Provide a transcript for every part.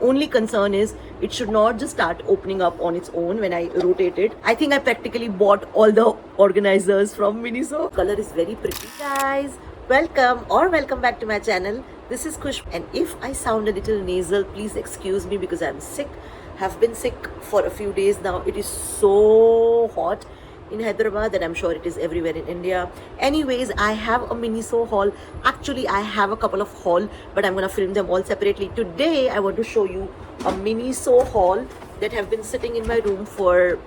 Only concern is it should not just start opening up on its own when I rotate it. I think I practically bought all the organizers from Miniso. Color is very pretty. Guys, welcome back to my channel. This is Kush, and if I sound a little nasal, please excuse me because I'm sick. Have been sick for a few days now. It is so hot in Hyderabad, and I'm sure it is everywhere in India. Anyways, I have a Miniso haul. Actually, I have a couple of haul, but I'm gonna film them all separately. Today, I want to show you a Miniso haul that have been sitting in my room for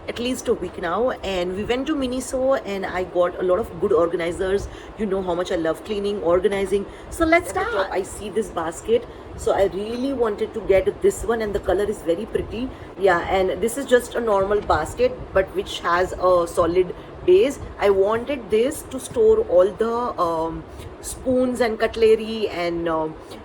at least a week now, and we went to Miniso and I got a lot of good organizers. You know how much I love cleaning, organizing. So let's start. I see this basket, so I really wanted to get this one, and the color is very pretty. Yeah, and this is just a normal basket but which has a solid base. I wanted this to store all the spoons and cutlery and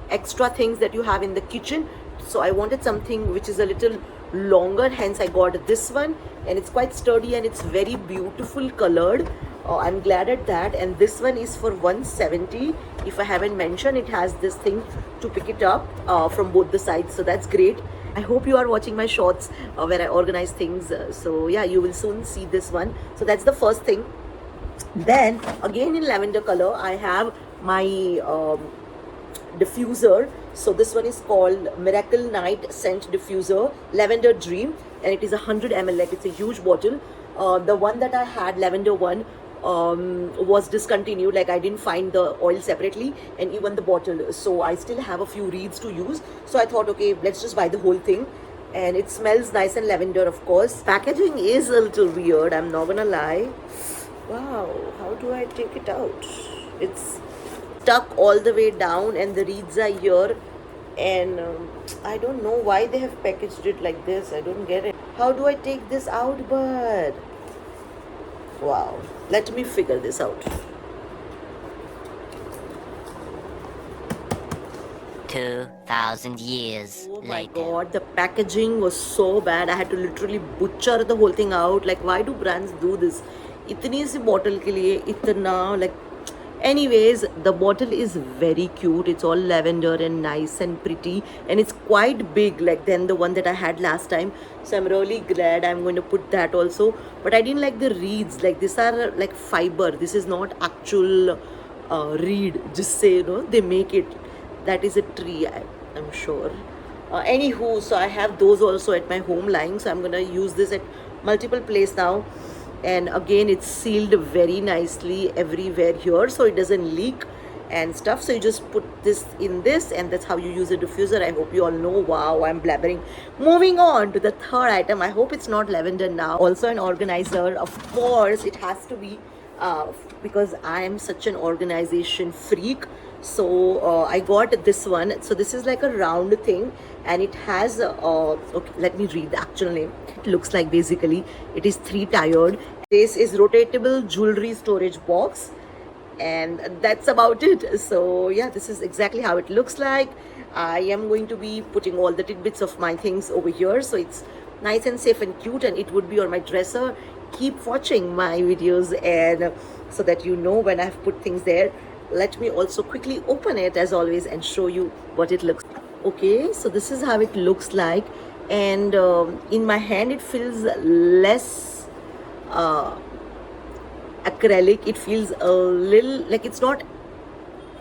extra things that you have in the kitchen. So I wanted something which is a little longer, hence I got this one, and it's quite sturdy and it's very beautiful colored. I'm glad at that. And this one is for 170. If I haven't mentioned, it has this thing to pick it up from both the sides, so that's great. I hope you are watching my shorts where I organize things. So yeah, you will soon see this one. So that's the first thing. Then again in lavender color, I have my diffuser. So this one is called Miracle Night Scent Diffuser Lavender Dream, and it is 100 ml, like it's a huge bottle. The one that I had, lavender one, was discontinued. Like I didn't find the oil separately and even the bottle, so I still have a few reeds to use. So I thought, okay, let's just buy the whole thing. And it smells nice and lavender, of course. Packaging is a little weird, I'm not gonna lie. Wow, how do I take it out? It's stuck all the way down and the reeds are here, and I don't know why they have packaged it like this. I don't get it. How do I take this out? But wow, let me figure this out. 2,000 years Oh my later. god, the packaging was so bad. I had to literally butcher the whole thing out. Like, why do brands do this? Itni si bottle ke liye itna, like, anyways, the bottle is very cute. It's all lavender and nice and pretty, and it's quite big, like than the one that I had last time. So I'm really glad. I'm going to put that also. But I didn't like the reeds. Like, these are like fiber. This is not actual reed. Just say, you know, they make it. That is a tree, I'm sure. Anywho, so I have those also at my home lying. So I'm gonna use this at multiple places now. And again, it's sealed very nicely everywhere here, so it doesn't leak and stuff. So you just put this in this, and that's how you use a diffuser. I hope you all know. Wow, I'm blabbering. Moving on to the third item. I hope it's not lavender now. Also an organizer, of course it has to be, because I am such an organization freak. So I got this one. So this is like a round thing, and it has okay, let me read the actual name. It looks like, basically it is 3-tiered. This is rotatable jewelry storage box, and that's about it. So yeah, this is exactly how it looks like. I am going to be putting all the tidbits of my things over here, so it's nice and safe and cute, and it would be on my dresser. Keep watching my videos, and so that you know when I've put things there. Let me also quickly open it as always and show you what it looks like. Okay, so this is how it looks like, and in my hand it feels less acrylic. It feels a little like it's not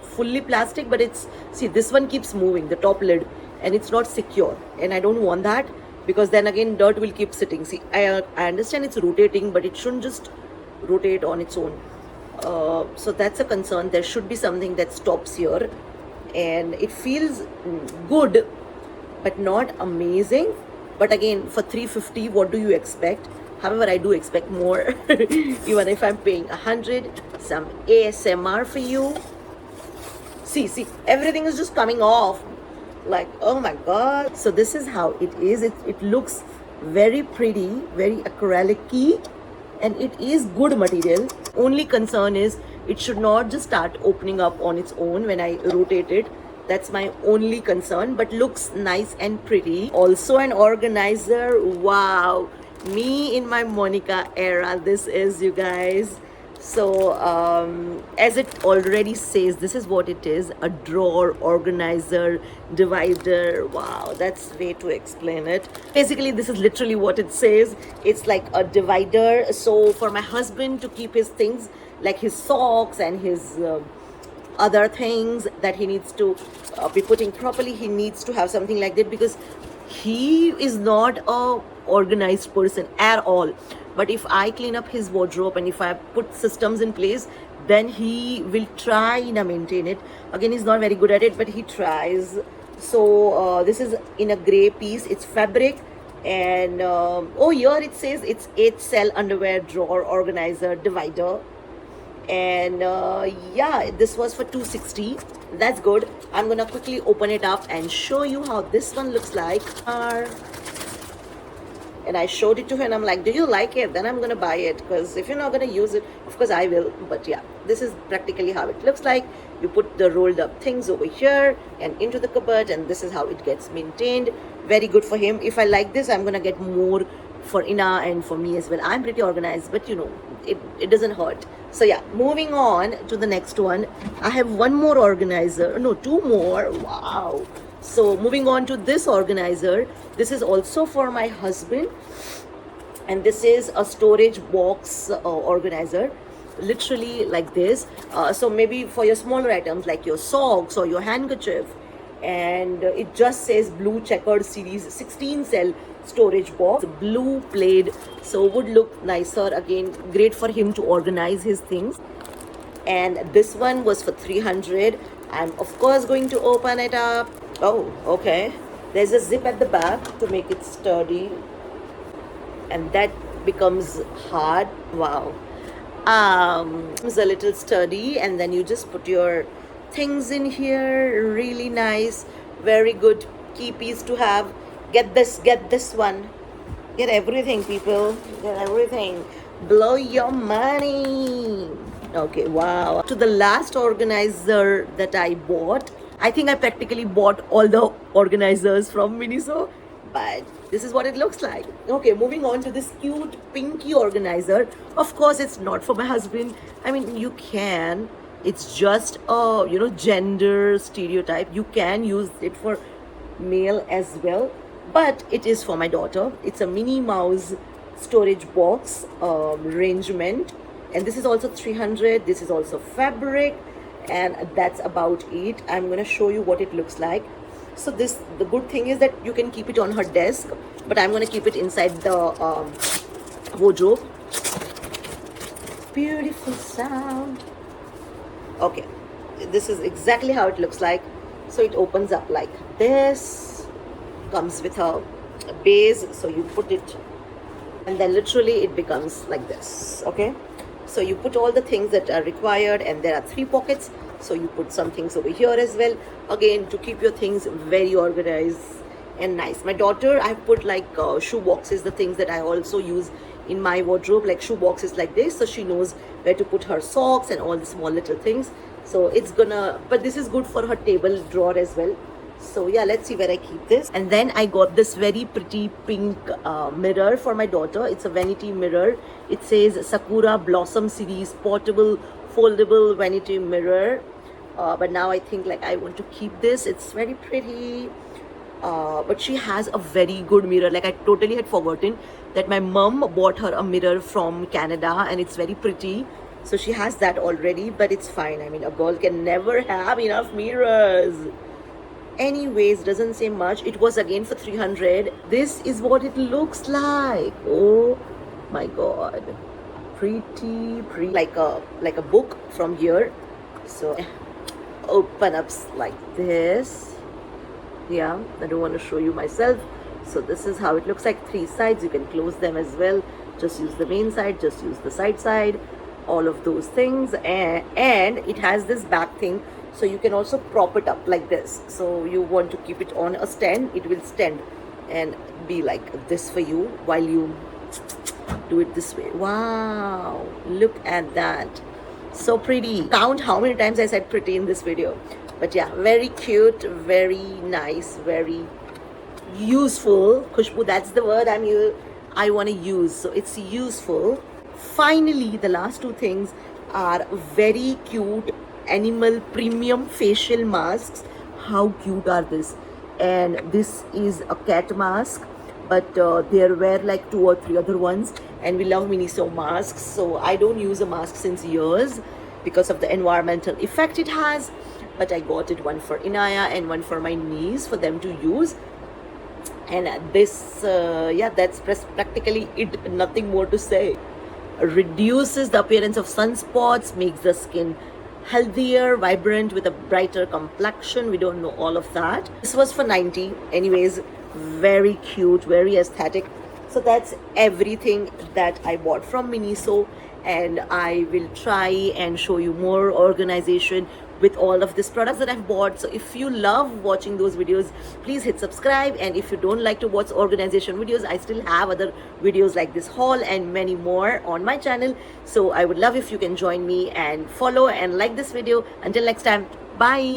fully plastic, but it's, see, this one keeps moving, the top lid, and it's not secure, and I don't want that, because then again dirt will keep sitting. See, I understand it's rotating, but it shouldn't just rotate on its own. So that's a concern. There should be something that stops here, and it feels good but not amazing. But again, for 350, what do you expect? However, I do expect more. Even if I'm paying 100. Some ASMR for you. See, everything is just coming off, like, oh my god. So this is how it is. It looks very pretty, very acrylic-y, and it is good material. Only concern is it should not just start opening up on its own when I rotate it. That's my only concern, but looks nice and pretty. Also an organizer. Wow, me in my Monica era, this is, you guys. So as it already says, this is what it is: a drawer, organizer, divider. Wow, that's way to explain it. Basically, this is literally what it says. It's like a divider. So for my husband to keep his things, like his socks and his other things that he needs to be putting properly, he needs to have something like that, because he is not a organized person at all. But if I clean up his wardrobe and if I put systems in place, then he will try to maintain it. Again, he's not very good at it, but he tries. So this is in a gray piece. It's fabric. And oh, here it says it's 8 cell underwear drawer organizer divider. And yeah, this was for 260. That's good. I'm gonna quickly open it up and show you how this one looks like. And I showed it to her and I'm like, do you like it? Then I'm gonna buy it, because if you're not gonna use it, of course I will. But yeah, this is practically how it looks like. You put the rolled up things over here and into the cupboard, and this is how it gets maintained. Very good for him. If I like this, I'm gonna get more for Ina and for me as well. I'm pretty organized, but you know, it doesn't hurt. So yeah, moving on to the next one. I have one more organizer, no, two more. Wow. So moving on to this organizer, this is also for my husband, and this is a storage box organizer, literally like this. So maybe for your smaller items like your socks or your handkerchief, and it just says blue checkered series 16 cell storage box, blue plaid, so would look nicer. Again, great for him to organize his things. And this one was for 300. I'm of course going to open it up. Oh, okay. There's a zip at the back to make it sturdy, and that becomes hard. Wow. It's a little sturdy, and then you just put your things in here. Really nice. Very good key piece to have. Get this one. Get everything, people. Get everything. Blow your money. Okay, wow. To the last organizer that I bought. I think I practically bought all the organizers from Miniso, but this is what it looks like. Okay, moving on to this cute pinky organizer. Of course, it's not for my husband. I mean, you can. It's just a, you know, gender stereotype. You can use it for male as well, but it is for my daughter. It's a Minnie Mouse storage box arrangement, and this is also 300. This is also fabric, and that's about it. I'm gonna show you what it looks like. So this, the good thing is that you can keep it on her desk, but I'm gonna keep it inside the wardrobe. Beautiful sound. Okay, this is exactly how it looks like. So it opens up like this, comes with a base, so you put it, and then literally it becomes like this. Okay, so you put all the things that are required, and there are 3 pockets, so you put some things over here as well, again to keep your things very organized and nice. My daughter, I've put like shoe boxes, the things that I also use in my wardrobe, like shoe boxes like this, so she knows where to put her socks and all the small little things. So it's gonna, but this is good for her table drawer as well. So yeah, let's see where I keep this. And then I got this very pretty pink mirror for my daughter. It's a vanity mirror. It says Sakura Blossom Series portable foldable vanity mirror, but now I think like I want to keep this. It's very pretty. But she has a very good mirror. Like I totally had forgotten that my mom bought her a mirror from Canada, and it's very pretty. So she has that already, but it's fine. I mean, a girl can never have enough mirrors. Anyways, doesn't say much. It was again for 300. This is what it looks like. Oh my god, pretty like a book from here. So open up like this. Yeah, I don't want to show you myself. So this is how it looks like. 3 sides, you can close them as well. Just use the main side, just use the side, all of those things. And it has this back thing, so you can also prop it up like this. So you want to keep it on a stand, it will stand and be like this for you while you do it this way. Wow, look at that. So pretty. Count how many times I said pretty in this video. But yeah, very cute, very nice, very useful. Khushbu, that's the word I want to use. So it's useful. Finally, the last 2 things are very cute animal premium facial masks. How cute are this? And this is a cat mask, but there were like 2 or 3 other ones, and we love Miniso masks, so I don't use a mask since years because of the environmental effect it has. But I got it, one for Inaya and one for my niece, for them to use. And this yeah, that's practically it, nothing more to say. Reduces the appearance of sunspots, makes the skin healthier, vibrant, with a brighter complexion. We don't know all of that. This was for 90. Anyways, very cute, very aesthetic. So that's everything that I bought from Miniso, and I will try and show you more organization with all of these products that I've bought. So if you love watching those videos, please hit subscribe. And if you don't like to watch organization videos, I still have other videos like this haul and many more on my channel. So I would love if you can join me and follow and like this video. Until next time, bye.